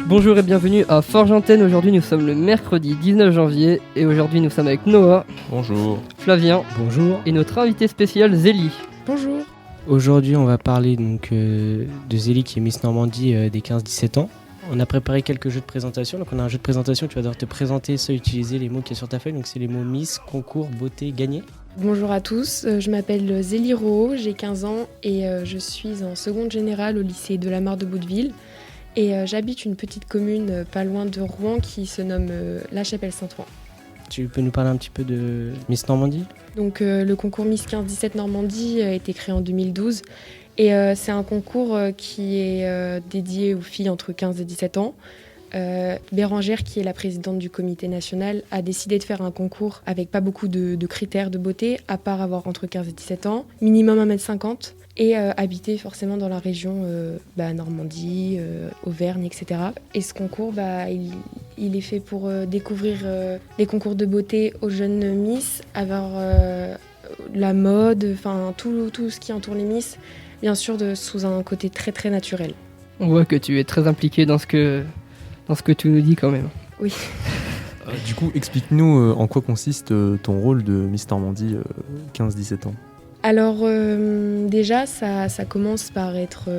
Bonjour et bienvenue à Forge Antenne. Aujourd'hui nous sommes le mercredi 19 janvier et aujourd'hui nous sommes avec Noah. Bonjour. Flavien. Bonjour. Et notre invité spécial Zélie. Bonjour. Aujourd'hui on va parler de Zélie qui est Miss Normandie des 15-17 ans. On a préparé quelques jeux de présentation. Donc on a un jeu de présentation, tu vas devoir te présenter sans utiliser les mots qui sont sur ta feuille. Donc c'est les mots Miss, concours, beauté, gagné. Bonjour à tous, je m'appelle Zélie Rouault, j'ai 15 ans et je suis en seconde générale au lycée de la Mare de Bouteville. Et j'habite une petite commune pas loin de Rouen qui se nomme La Chapelle-Saint-Ouen. Tu peux nous parler un petit peu de Miss Normandie ? Donc le concours Miss 15-17 Normandie a été créé en 2012 et c'est un concours qui est dédié aux filles entre 15 et 17 ans. Bérangère, qui est la présidente du comité national, a décidé de faire un concours avec pas beaucoup de critères de beauté, à part avoir entre 15 et 17 ans, minimum 1m50, et habiter forcément dans la région Normandie, Auvergne, etc. Et ce concours, il est fait pour découvrir les concours de beauté aux jeunes Miss, avoir la mode, enfin tout ce qui entoure les Miss, bien sûr sous un côté très très naturel. On voit que tu es très impliqué dans ce que tu nous dis quand même. Oui. Du coup, explique-nous en quoi consiste ton rôle de Miss Normandie 15-17 ans. Alors déjà, ça commence par être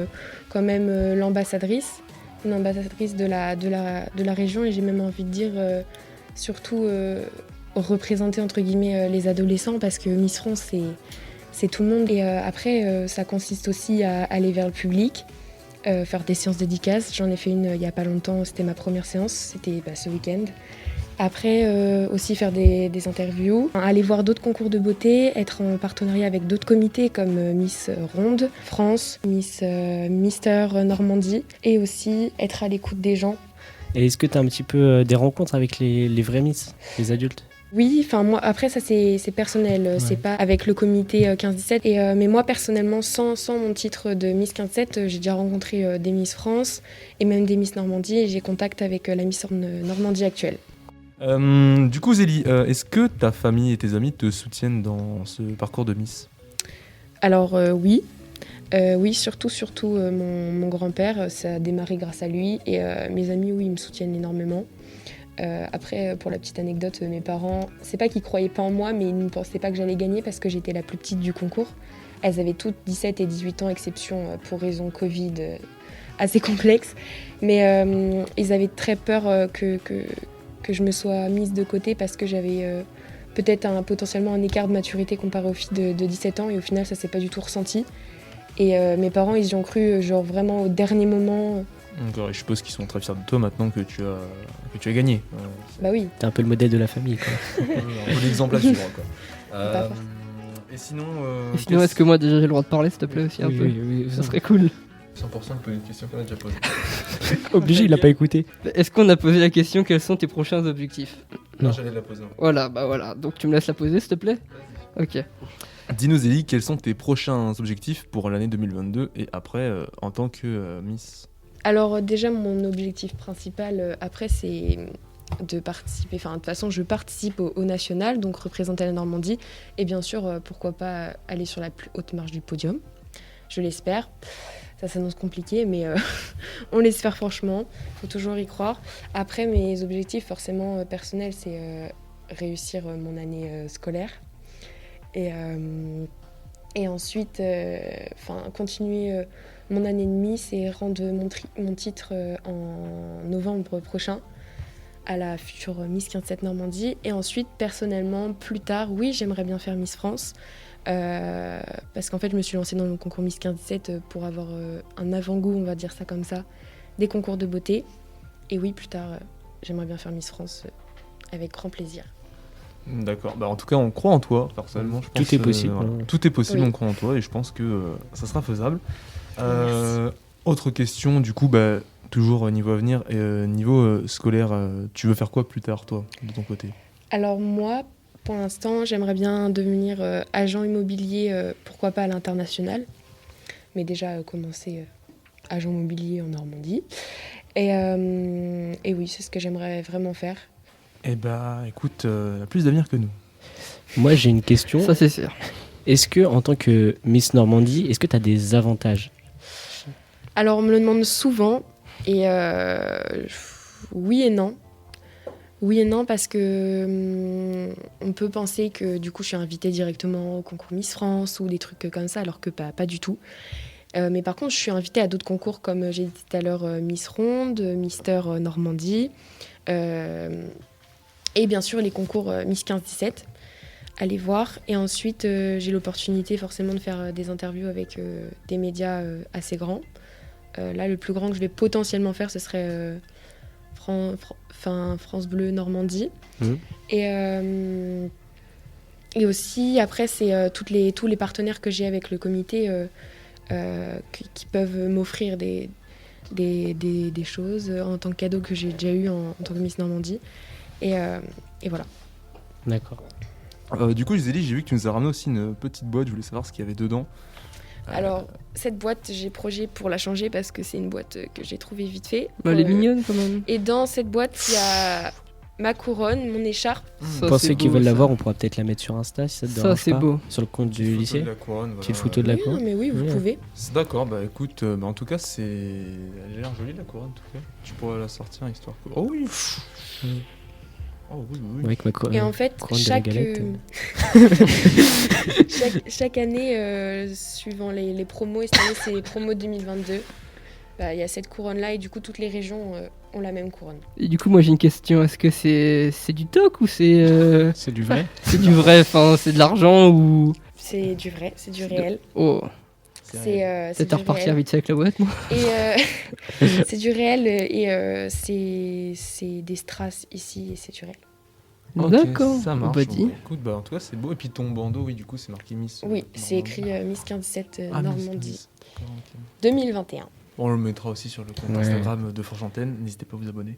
quand même l'ambassadrice, une ambassadrice de la région et j'ai même envie de dire surtout représenter entre guillemets les adolescents parce que Miss France c'est tout le monde. Et après, ça consiste aussi à aller vers le public, faire des séances dédicaces. J'en ai fait une il n'y a pas longtemps, c'était ma première séance, c'était ce week-end. Après, aussi faire des interviews, aller voir d'autres concours de beauté, être en partenariat avec d'autres comités comme Miss Ronde France, Mister Normandie, et aussi être à l'écoute des gens. Et est-ce que tu as un petit peu des rencontres avec les vrais Miss, les adultes ? Oui, enfin moi après ça c'est personnel, ouais. C'est pas avec le comité 15-17. Mais moi personnellement sans mon titre de Miss 15-17, j'ai déjà rencontré des Miss France et même des Miss Normandie et j'ai contact avec la Miss Normandie actuelle. Du coup Zélie, est-ce que ta famille et tes amis te soutiennent dans ce parcours de Miss ? Alors oui, surtout mon grand-père, ça a démarré grâce à lui et mes amis oui ils me soutiennent énormément. Après pour la petite anecdote, mes parents, c'est pas qu'ils croyaient pas en moi mais ils ne pensaient pas que j'allais gagner parce que j'étais la plus petite du concours. Elles avaient toutes 17 et 18 ans, exception pour raison Covid assez complexe, mais ils avaient très peur que je me sois mise de côté parce que j'avais peut-être potentiellement un écart de maturité comparé aux filles de 17 ans et au final ça s'est pas du tout ressenti. Et mes parents ils y ont cru genre vraiment au dernier moment. D'accord, et je suppose qu'ils sont très fiers de toi maintenant que tu as gagné. Bah oui. T'es un peu le modèle de la famille quoi. Un peu l'exemple à suivre quoi. Et sinon, est-ce que moi déjà j'ai le droit de parler s'il te plaît aussi un peu Oui, ça serait cool. 100% de une question qu'on a déjà posée. Obligé, il l'a pas écouté. Est-ce qu'on a posé la question quels sont tes prochains objectifs ? Non, j'allais la poser. Voilà, donc tu me laisses la poser s'il te plaît ? Ok. Dis-nous Zélie, quels sont tes prochains objectifs pour l'année 2022 et après en tant que Miss ? Alors déjà mon objectif principal après c'est de participer, enfin de toute façon je participe au national, donc représenter la Normandie et bien sûr pourquoi pas aller sur la plus haute marche du podium, je l'espère. Ça s'annonce compliqué, mais on l'espère franchement. Il faut toujours y croire. Après, mes objectifs forcément personnels, c'est réussir mon année scolaire. Et ensuite, continuer mon année de Miss et rendre mon titre en novembre prochain à la future Miss 15-17 Normandie. Et ensuite, personnellement, plus tard, oui, j'aimerais bien faire Miss France. Parce qu'en fait je me suis lancée dans le concours Miss 15-17 pour avoir un avant-goût, on va dire ça comme ça, des concours de beauté. Et oui, plus tard, j'aimerais bien faire Miss France avec grand plaisir. D'accord, en tout cas on croit en toi, personnellement. Je pense tout est possible. Tout est possible, oui. On croit en toi et je pense que ça sera faisable. Merci. Autre question, du coup, toujours niveau avenir et niveau scolaire, tu veux faire quoi plus tard toi, de ton côté ? Alors moi, pour l'instant, j'aimerais bien devenir agent immobilier, pourquoi pas à l'international. Mais déjà commencer agent immobilier en Normandie. Et oui, c'est ce que j'aimerais vraiment faire. Eh écoute, elle a plus d'avenir que nous. Moi, j'ai une question. Ça, c'est sûr. Est-ce que, en tant que Miss Normandie, est-ce que tu as des avantages? Alors, on me le demande souvent, et oui et non. Oui et non, parce que on peut penser que du coup, je suis invitée directement au concours Miss France ou des trucs comme ça, alors que pas du tout. Mais par contre, je suis invitée à d'autres concours, comme j'ai dit tout à l'heure, Miss Ronde, Mister Normandie, et bien sûr les concours Miss 15-17. Allez voir. Et ensuite, j'ai l'opportunité forcément de faire des interviews avec des médias assez grands. Là, le plus grand que je vais potentiellement faire, ce serait France Bleu Normandie. Et aussi, après, c'est tous les partenaires que j'ai avec le comité qui peuvent m'offrir des choses en tant que cadeau que j'ai déjà eu en tant que Miss Normandie. Et voilà. D'accord. Du coup, Zélie, j'ai vu que tu nous as ramené aussi une petite boîte. Je voulais savoir ce qu'il y avait dedans. Alors, cette boîte, j'ai projet pour la changer parce que c'est une boîte que j'ai trouvée vite fait. Bah, elle est mignonne quand même. Et dans cette boîte, il y a ma couronne, mon écharpe. Ça, Pour c'est ceux qui beau, veut ça. l'avoir, on pourra peut-être la mettre sur Insta si ça te Ça, dérange c'est pas. beau. Sur le compte du Petite photo lycée. de la couronne, Petite voilà. photo de la Oui, couronne. non, mais oui, vous Ouais. pouvez. D'accord, bah écoute, en tout cas, elle a l'air jolie la couronne en tout cas. Tu pourrais la sortir histoire que. Oh oui. Oh oui, oui, oui. Avec ma couronne. Et en fait, couronne de la galette. chaque année, suivant les promos, et cette année, c'est les promos 2022, bah, il y a cette couronne-là et du coup, toutes les régions ont la même couronne. Et du coup, moi j'ai une question. Est-ce que c'est du toc ou c'est C'est du vrai. c'est du vrai? Enfin, c'est de l'argent ou. C'est du vrai, c'est du réel. Oh, C'est peut-être à du repartir réel. vite avec la boîte, moi. Et c'est du réel et c'est des strass ici et c'est du réel. Ok, D'accord. ça marche. Bah, Bon, dis. bah, écoute, bah en tout cas, c'est beau. Et puis ton bandeau, oui, du coup, c'est marqué Miss. Oui, c'est Normandie. écrit Miss 15-17 Ah, Miss Normandie 15. D'accord, ok. 2021. On le mettra aussi sur le compte Ouais. Instagram de Forge-Antenne. N'hésitez pas à vous abonner.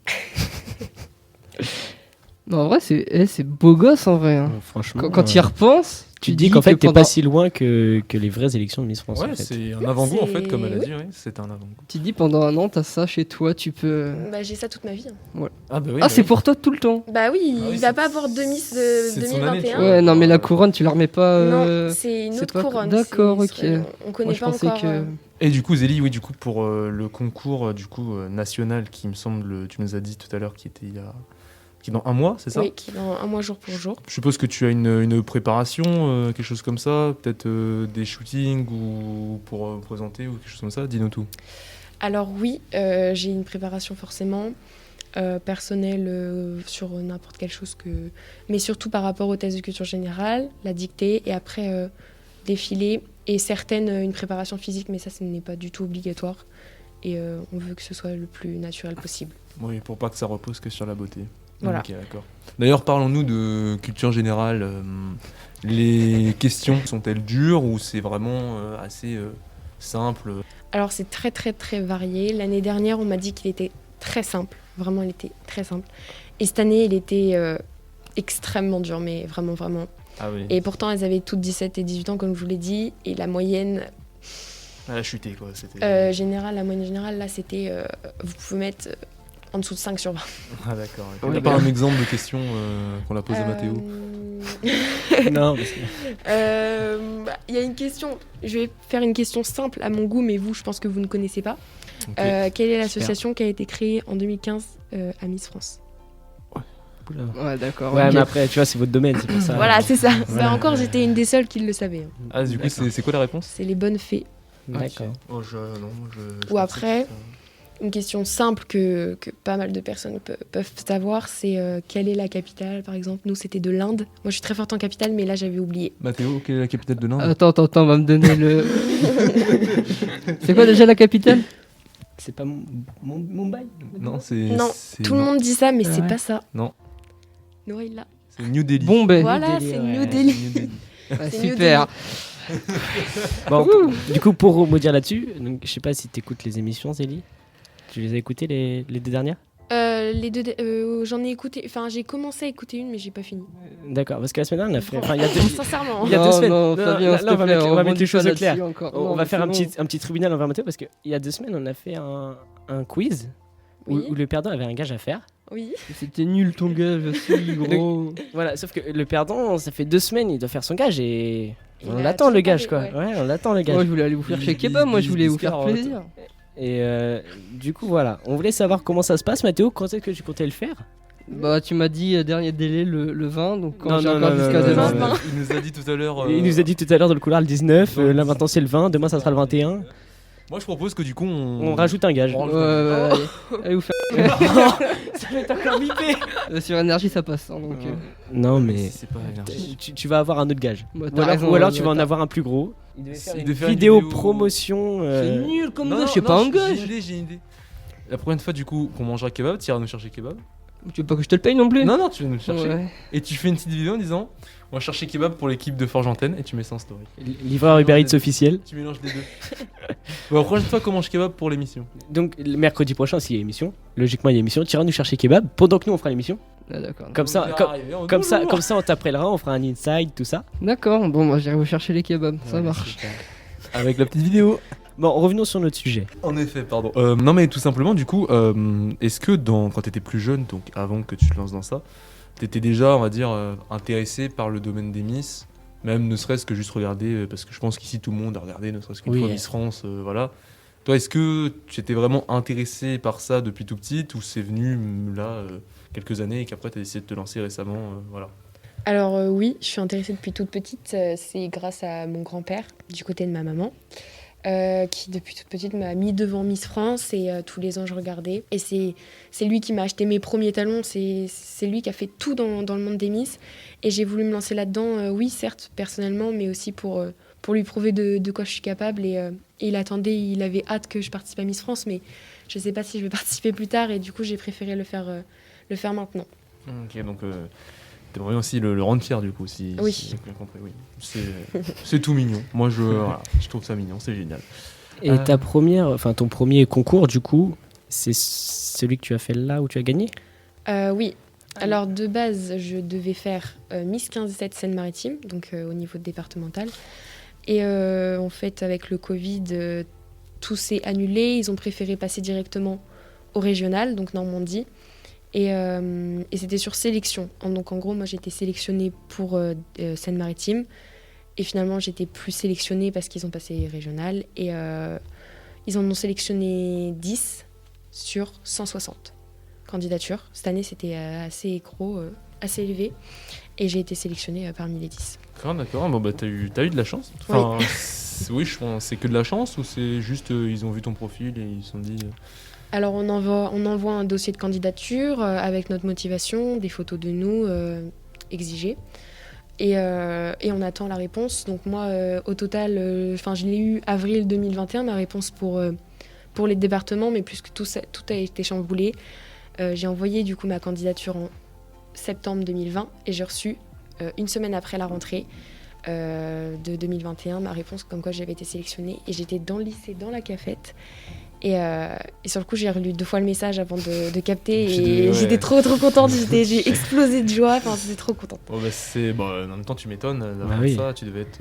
Non, en vrai, c'est beau gosse en vrai. Hein. Franchement. Quand tu y repenses, tu te dis qu'en fait, que t'es pendant- pas si loin que les vraies élections de Miss France. Ouais, en fait. c'est un avant-goût en fait, c'est- comme elle a oui. dit. Ouais, c'est un avant-goût. Tu te dis pendant un an, t'as ça chez toi, tu peux. Bah, j'ai ça toute ma vie. Hein. Ah, bah oui. Ah, c'est pour toi tout le temps. Bah oui, Ah oui, il va c'est- pas avoir deux Miss c'est de son année, tu 2021. vois. Ouais, non, mais la couronne, tu la remets pas. Non, c'est une c'est autre pas- couronne. D'accord, c'est- ok. On connaît Moi, je pas pensais encore. que. Et du coup, Zélie, oui, du coup, pour le concours national qui me semble, tu nous as dit tout à l'heure, qui était qui est dans un mois, c'est ça? Oui, qui est dans un mois jour pour jour. Je suppose que tu as une préparation, quelque chose comme ça, peut-être des shootings ou pour présenter ou quelque chose comme ça. Dis-nous tout. Alors oui, j'ai une préparation forcément personnelle sur n'importe quelle chose mais surtout par rapport aux tests de culture générale, la dictée et après défilé et certaines une préparation physique, mais ça, ce n'est pas du tout obligatoire et on veut que ce soit le plus naturel possible. Oui, pour pas que ça repose que sur la beauté. Voilà. Ok, d'accord. D'ailleurs, parlons-nous de culture générale. Les questions sont-elles dures ou c'est vraiment assez simple? Alors c'est très très très varié. L'année dernière, on m'a dit qu'il était très simple. Vraiment, il était très simple. Et cette année, il était extrêmement dur, mais vraiment, vraiment. Ah oui. Et pourtant, elles avaient toutes 17 et 18 ans, comme je vous l'ai dit. Et la moyenne Elle a chuté, quoi. C'était... la moyenne générale, là, c'était... vous pouvez mettre en dessous de 5 sur 20. Ah d'accord. Oh, T'as les pas gars. un exemple de question qu'on a posé à Mathéo? Non, parce que- Il y a une question. Je vais faire une question simple à mon goût, mais vous, je pense que vous ne connaissez pas. Ok. Quelle est l'association qui a été créée en 2015 à Miss France? Oula. Ouais, d'accord. Ouais, ok. mais après, tu vois, c'est votre domaine, c'est pour ça. Voilà, c'est ça. Voilà. Ça encore, j'étais une des seules qui le savait. Ah, du coup, c'est quoi la réponse? C'est les bonnes fées. D'accord. Ok. Oh, non, je Ou pensais après- que c'était Une question simple que pas mal de personnes peuvent savoir, c'est quelle est la capitale, par exemple. Nous, c'était de l'Inde. Moi, je suis très forte en capitale, mais là, j'avais oublié. Mathéo, quelle est la capitale de l'Inde? Attends, on va me donner le. C'est quoi déjà la capitale? C'est pas Mumbai? Non, c'est... Non, c'est- tout le monde dit ça, mais c'est Ouais. pas ça. Non. Noah, il l'a. C'est New Delhi. Bombay. Voilà, Delhi, c'est ouais. New Delhi. New Delhi. Ouais, c'est New super. Bon, du coup, pour rebondir là-dessus, donc, je sais pas si t'écoutes les émissions, Zélie. Tu les as écoutées, les deux dernières? Les deux, j'en ai écouté. Enfin, j'ai commencé à écouter une, mais j'ai pas fini. D'accord, parce que la semaine dernière, on a fait. Enfin, il y a Sincèrement. il y a Non, 2 semaines. non, Non, Fabien, là, s'il là, on te va plaît, mettre- on va mettre les rebondis choses pas au clair. là-dessus encore. On Non, va mais faire c'est un petit tribunal envers Mathéo parce qu'il y a 2 semaines, on a fait un quiz Oui. où le perdant avait un gage à faire. Oui. C'était nul ton gage aussi, gros. Voilà, sauf que le perdant, ça fait 2 semaines, il doit faire son gage et Il on a l'attend le toujours gage pas quoi. fait, Ouais, on l'attend le gage. Moi, je voulais aller vous faire chez Kebab, moi, je voulais vous faire carottes. plaisir. Et du coup, voilà, on voulait savoir comment ça se passe, Mathéo. Quand est-ce que tu comptais le faire? Bah, tu m'as dit dernier délai le 20, donc quand Non, j'ai non, encore non, jusqu'à non, demain. non, non. Il nous a dit tout à l'heure. Il nous a dit tout à l'heure dans le couloir le 19, là maintenant c'est le 20, demain ça sera le 21. Moi, je propose que du coup, On rajoute un gage. On Ouais, rajoute allez vous faire. Ça va être encore bipé. Sur énergie, ça passe. Hein, donc, Non, Mais mais c'est pas énergie. tu vas avoir un autre gage. bah, Ou t'as alors, raison, ou alors ouais, tu vas en t'as- avoir un plus gros. Il devait faire faire une une vidéo vidéo vidéo- promotion. C'est nul comme Non, gage, non, c'est pas non, un gage. J'ai une idée. La prochaine fois, du coup, qu'on mangera kebab, tu iras nous chercher kebab. Tu veux pas que je te le paye non plus? Non, non, tu vas nous le chercher. Ouais. Et tu fais une petite vidéo en disant on va chercher kebab pour l'équipe de Forge-Antenne et tu mets ça en story. Livreur Uber Eats officiel. Tu mélanges les deux. Bon, la prochaine fois qu'on mange kebab pour l'émission. Donc le mercredi prochain, s'il y a émission, logiquement il y a émission, tu iras nous chercher kebab pendant que nous on fera l'émission. Ah, d'accord. Comme ça, comme ça on t'appellera, on fera un inside, tout ça. D'accord, bon, moi j'irai vous chercher les kebabs, ça Ouais, marche. super. Avec la petite vidéo. Bon, revenons sur notre sujet. En effet, pardon. Non, mais tout simplement, du coup, est-ce que quand t'étais plus jeune, donc avant que tu te lances dans ça, t'étais déjà, on va dire, intéressé par le domaine des Miss, même ne serait-ce que juste regarder, parce que je pense qu'ici tout le monde a regardé, ne serait-ce qu'une Oui. fois Miss France, voilà. Toi, est-ce que tu étais vraiment intéressé par ça depuis tout petite, ou c'est venu là quelques années et qu'après t'as décidé de te lancer récemment, voilà. Alors oui, je suis intéressée depuis toute petite. C'est grâce à mon grand-père, du côté de ma maman, qui depuis toute petite m'a mis devant Miss France et tous les ans je regardais. Et c'est lui qui m'a acheté mes premiers talons, c'est lui qui a fait tout dans le monde des Miss. Et j'ai voulu me lancer là-dedans, oui certes, personnellement, mais aussi pour lui prouver de quoi je suis capable. Et il attendait, il avait hâte que je participe à Miss France, mais je ne sais pas si je vais participer plus tard. Et du coup, j'ai préféré le faire maintenant. Ok, donc t'aimerais aussi le rendre fier, du coup, si Oui. si j'ai bien compris, oui. C'est tout mignon. Moi, voilà, je trouve ça mignon, c'est génial. Et ton premier concours, du coup, c'est celui que tu as fait là où tu as gagné? Oui. Alors de base, je devais faire Miss 15-17 Seine-Maritime, donc au niveau départemental. Et en fait, avec le Covid, tout s'est annulé. Ils ont préféré passer directement au régional, donc Normandie. Et c'était sur sélection. Donc en gros, moi j'ai été sélectionnée pour Seine-Maritime. Et finalement, j'étais plus sélectionnée parce qu'ils ont passé régional. Et ils en ont sélectionné 10 sur 160 candidatures. Cette année, c'était assez gros, assez élevé. Et j'ai été sélectionnée parmi les 10. D'accord, bon, bah, t'as eu de la chance. Enfin, oui, je pense c'est que de la chance ou c'est juste ils ont vu ton profil et ils se sont dit. Alors on envoie un dossier de candidature avec notre motivation, des photos de nous exigées. Et on attend la réponse. Donc moi, au total, je l'ai eu avril 2021, ma réponse pour les départements, mais puisque tout a été chamboulé, j'ai envoyé du coup ma candidature en septembre 2020 et j'ai reçu une semaine après la rentrée de 2021 ma réponse comme quoi j'avais été sélectionnée. Et j'étais dans le lycée, dans la cafette. Et sur le coup, j'ai relu 2 fois le message avant de capter. Et j'étais trop contente. J'ai explosé de joie. Enfin, j'étais trop contente. Bon, bah, en même temps, tu m'étonnes d'avoir oui. ça. Tu devais être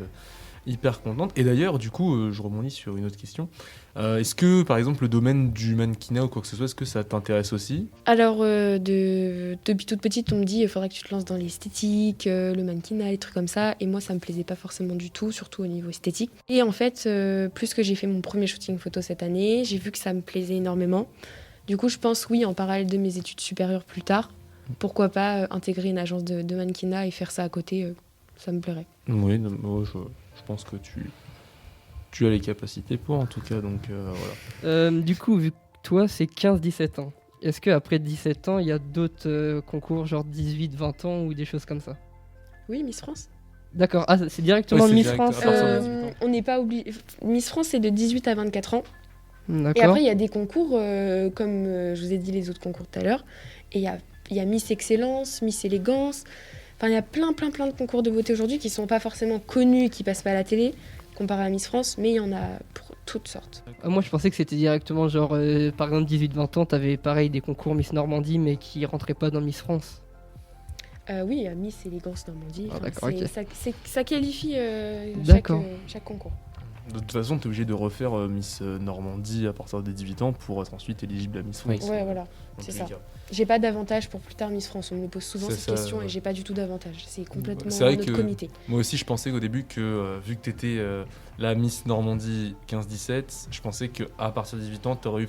hyper contente. Et d'ailleurs, du coup, je rebondis sur une autre question. Est-ce que, par exemple, le domaine du mannequinat ou quoi que ce soit, est-ce que ça t'intéresse aussi? Alors, depuis toute petite, on me dit il faudrait que tu te lances dans l'esthétique, le mannequinat, les trucs comme ça. Et moi, ça me plaisait pas forcément du tout, surtout au niveau esthétique. Et en fait, plus que j'ai fait mon premier shooting photo cette année, j'ai vu que ça me plaisait énormément. Du coup, je pense, oui, en parallèle de mes études supérieures plus tard, pourquoi pas intégrer une agence de mannequinat et faire ça à côté, ça me plairait. Oui, non, moi, je pense que tu as les capacités pour, en tout cas. Donc, voilà. Du coup, vu que toi, c'est 15-17 ans, est-ce qu'après 17 ans, il y a d'autres concours, genre 18-20 ans ou des choses comme ça? Oui, Miss France. D'accord, ah, c'est directement Ouais, c'est Miss direct, France. à partir de 18 ans. On n'est pas obligé. Miss France, c'est de 18 à 24 ans. Et D'accord. après, il y a des concours, comme je vous ai dit les autres concours tout à l'heure. Et il y a Miss Excellence, Miss Élégance. Enfin, il y a plein de concours de beauté aujourd'hui qui ne sont pas forcément connus, qui ne passent pas à la télé, comparé à Miss France, mais il y en a pour toutes sortes. Ah, moi, je pensais que c'était directement genre, par exemple, 18-20 ans, t'avais pareil des concours Miss Normandie, mais qui rentraient pas dans Miss France. Oui, il y a Miss Élégance Normandie. Ah, Enfin, d'accord, ok. ça qualifie D'accord. chaque concours. De toute façon, tu es obligé de refaire Miss Normandie à partir des 18 ans pour être ensuite éligible à Miss France. Oui. Ouais, voilà, dans c'est tous ça. les cas. J'ai pas d'avantage pour plus tard Miss France. On me pose souvent C'est cette ça, question ouais. et j'ai pas du tout d'avantage. C'est complètement C'est vrai notre que- comité. Moi aussi, je pensais au début que vu que tu étais la Miss Normandie 15-17, je pensais qu'à partir de 18 ans, tu aurais eu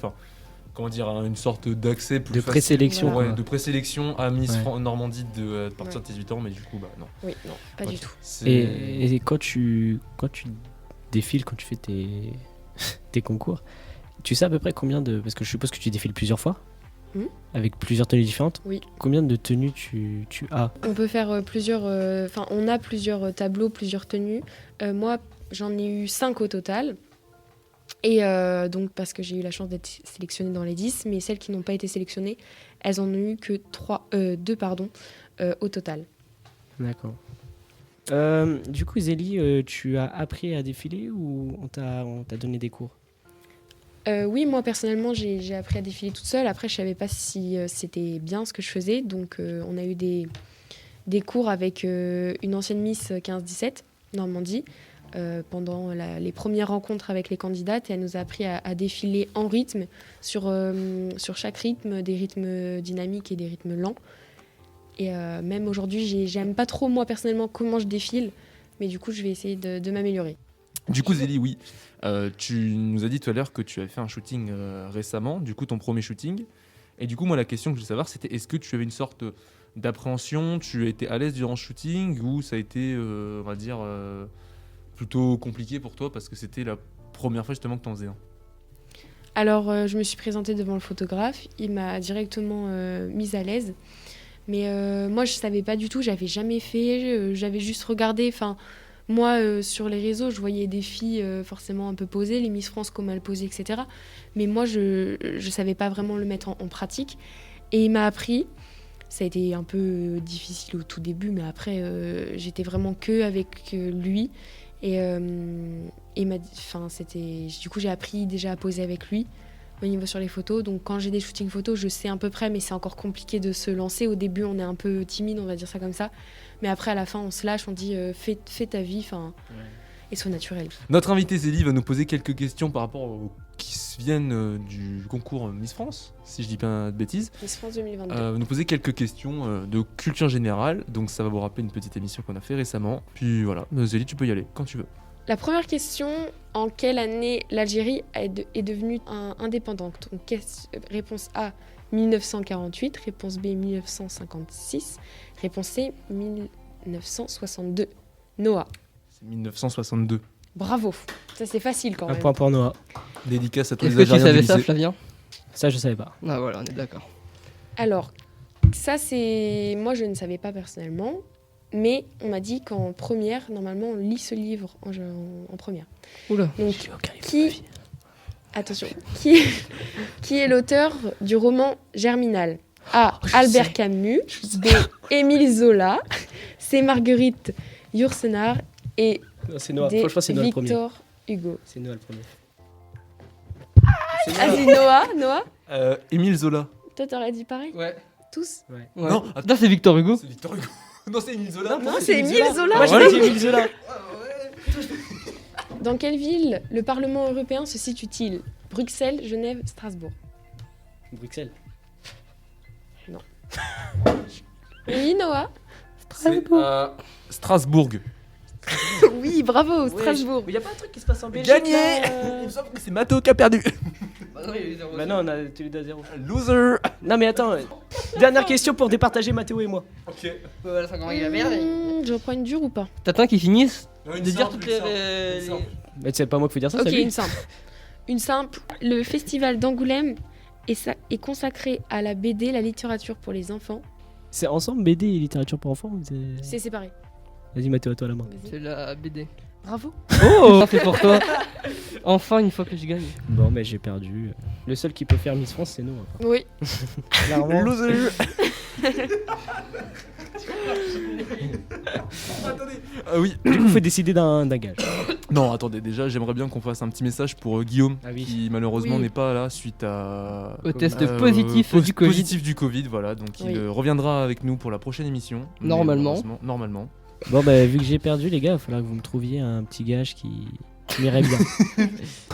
comment dire, une sorte d'accès plus De facile. présélection. Voilà. Ouais, de présélection à Miss Ouais. Normandie de partir Ouais. de 18 ans, mais du coup, bah non. Oui, non, pas Ok. du tout. C'est- Et quand tu défiles, quand tu fais tes concours, tu sais à peu près combien de... Parce que je suppose que tu défiles plusieurs fois, avec plusieurs tenues différentes. Oui. Combien de tenues tu as? On peut faire plusieurs. Enfin, on a plusieurs tableaux, plusieurs tenues. Moi, j'en ai eu 5 au total. Et donc, parce que j'ai eu la chance d'être sélectionnée dans les 10, mais celles qui n'ont pas été sélectionnées, elles en ont eu que 2 au total. D'accord. Du coup, Zélie, tu as appris à défiler ou on t'a donné des cours? Oui, moi personnellement, j'ai appris à défiler toute seule. Après, je savais pas si c'était bien ce que je faisais. Donc, on a eu des cours avec une ancienne Miss 15-17, Normandie, pendant les premières rencontres avec les candidates. Et elle nous a appris à défiler en rythme, sur chaque rythme, des rythmes dynamiques et des rythmes lents. Et même aujourd'hui, j'aime pas trop, moi personnellement, comment je défile. Mais du coup, je vais essayer de m'améliorer. Du coup, Zélie, oui, tu nous as dit tout à l'heure que tu avais fait un shooting récemment, du coup ton premier shooting. Et du coup, moi, la question que je voulais savoir, c'était est-ce que tu avais une sorte d'appréhension, tu as été à l'aise durant le shooting ou ça a été, on va dire, plutôt compliqué pour toi parce que c'était la première fois justement que tu en faisais un? Alors, je me suis présentée devant le photographe. Il m'a directement mise à l'aise. Mais moi, je savais pas du tout. J'avais jamais fait. J'avais juste regardé. Enfin, moi, sur les réseaux, je voyais des filles forcément un peu posées, les Miss France, comment elles posaient, etc. Mais moi, je savais pas vraiment le mettre en pratique. Et il m'a appris. Ça a été un peu difficile au tout début, mais après, j'étais vraiment que avec lui. Et il m'a dit, enfin, du coup, j'ai appris déjà à poser avec lui au niveau sur les photos. Donc, quand j'ai des shootings photos, je sais à peu près, mais c'est encore compliqué de se lancer. Au début, on est un peu timide, on va dire ça comme ça. Mais après, à la fin, on se lâche, on dit fais ta vie, et sois naturel. Notre invité Zélie va nous poser quelques questions par rapport aux qui viennent du concours Miss France, si je dis pas de bêtises. Miss France 2022. Va nous poser quelques questions de culture générale. Donc ça va vous rappeler une petite émission qu'on a fait récemment. Puis voilà, Zélie, tu peux y aller quand tu veux. La première question, en quelle année l'Algérie est devenue indépendante? Donc, réponse A, 1948, réponse B, 1956, réponse C, 1962. Noah. C'est 1962. Bravo, ça c'est facile quand Un même. point pour Noah. Dédicace à tous Est-ce les que tu Algériens du savais ça, lycée. Flavien? Ça, je savais pas. Ah voilà, on est d'accord. Alors, ça c'est... Moi je ne savais pas personnellement, mais on m'a dit qu'en première, normalement on lit ce livre en première. Oula. Donc, J'ai aucun livre de qui... ma vie. Attention, qui est l'auteur du roman Germinal? A. Oh, je Albert sais. Camus. B. Émile Zola. C. Marguerite Yourcenar. Et Non, c'est Noah. D. Franchement, c'est Noah le premier. Victor Hugo. C'est Noah le premier. Vas-y, Noah. Émile Zola. Toi, t'aurais dit pareil? Ouais. Tous? Ouais. Non, attends. Là, c'est Victor Hugo. C'est Victor Hugo. Non, c'est Émile Zola. Non, c'est Émile Zola. Moi, Ouais, j'ai dit Émile Zola. Dans quelle ville le Parlement européen se situe-t-il? Bruxelles, Genève, Strasbourg. Bruxelles. Oui, Noah. C'est Strasbourg. Oui, bravo, Strasbourg. Mais y a pas un truc qui se passe en Belgique? Gagné. là, Il me semble que c'est Matteo qui a perdu. Bah non, on a tous les deux à 0. Loser. Non mais attends, dernière question pour départager Mathéo et moi. Ok. Voilà, ça commence à merde. Je reprends une dure ou pas? T'attends qu'ils finissent Non, de dire toutes les. Mais c'est pas moi qu'il faut dire ça, Ok, c'est lui. une simple. Une simple. Le festival d'Angoulême est consacré à la BD, la littérature pour les enfants. C'est ensemble BD et littérature pour enfants ou C'est séparé. Vas-y Mathéo, à toi la main. Vas-y. C'est la BD. Bravo. Oh, c'est pour toi. Enfin, une fois que je gagne. Bon mais j'ai perdu. Le seul qui peut faire Miss France c'est nous. Hein. Oui. Clairement. Loser. Attendez. Oui. Du coup faut décider d'un gage. Non, attendez, déjà, j'aimerais bien qu'on fasse un petit message pour Guillaume, Ah oui. qui malheureusement Oui. n'est pas là suite à... Au test Euh, positif du Covid. Positif du Covid, voilà. Donc il Oui. reviendra avec nous pour la prochaine émission. Mais Normalement. Normalement. Bon bah vu que j'ai perdu les gars, il va falloir que vous me trouviez un petit gage qui Tu m'irais bien.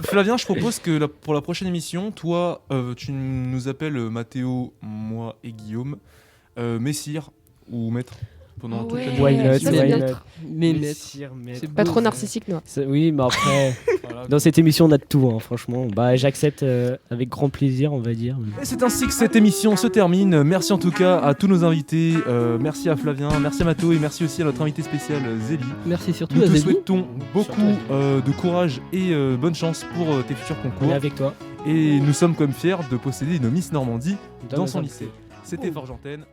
Flavien, je propose que pour la prochaine émission, toi, tu nous appelles Mathéo, moi et Guillaume, Messire ou Maître pendant toute la Why not, ça, c'est why bien. not. Mais net. Messire, maître. C'est Pas beau, trop ça. narcissique, Noah. Oui, mais après, Voilà. dans cette émission, on a de tout, hein, franchement. Bah, j'accepte avec grand plaisir, on va dire. Et c'est ainsi que cette émission se termine. Merci en tout cas à tous nos invités. Merci à Flavien, merci à Mathéo et merci aussi à notre invité spécial Zélie. Merci surtout Nous à te Zélie. souhaitons beaucoup de courage et bonne chance pour tes futurs On concours. est avec toi. Et nous sommes comme fiers de posséder une Miss Normandie dans nos son invités. lycée. C'était Forge Antenne.